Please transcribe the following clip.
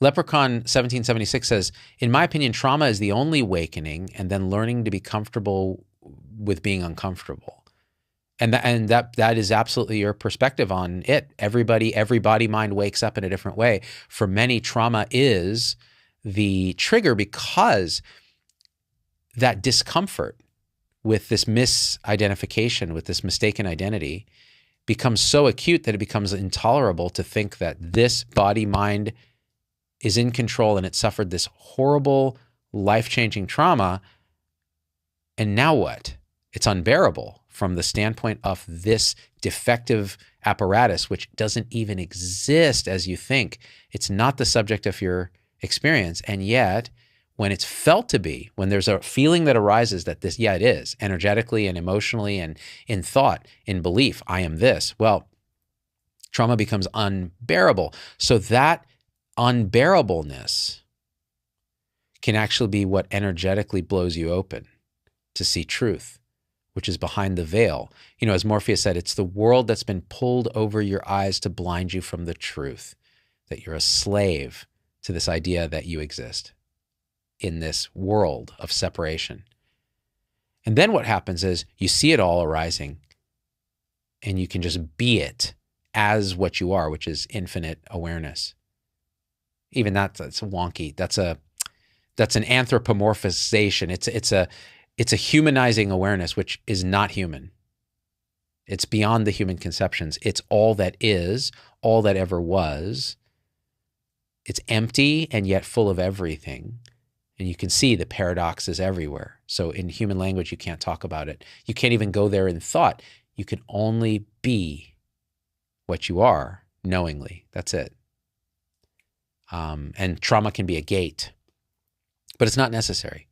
Leprechaun 1776 says, in my opinion, trauma is the only awakening, and then learning to be comfortable with being uncomfortable. And that is absolutely your perspective on it. Every body, mind wakes up in a different way. For many, trauma is the trigger because that discomfort with this misidentification, with this mistaken identity, becomes so acute that it becomes intolerable to think that this body, mind is in control and it suffered this horrible, life-changing trauma. And now what? It's unbearable from the standpoint of this defective apparatus, which doesn't even exist as you think. It's not the subject of your experience. And yet, when it's felt to be, when there's a feeling that arises that this, yeah, it is, energetically and emotionally and in thought, in belief, I am this, well, trauma becomes unbearable. So that unbearableness can actually be what energetically blows you open to see truth, which is behind the veil. You know, as Morpheus said, it's the world that's been pulled over your eyes to blind you from the truth, that you're a slave to this idea that you exist in this world of separation. And then what happens is you see it all arising and you can just be it as what you are, which is infinite awareness. Even that's wonky. That's an anthropomorphization. It's a humanizing awareness, which is not human. It's beyond the human conceptions. It's all that is, all that ever was. It's empty and yet full of everything. And you can see the paradoxes everywhere. So in human language, you can't talk about it. You can't even go there in thought. You can only be what you are knowingly. That's it. And trauma can be a gate, but it's not necessary.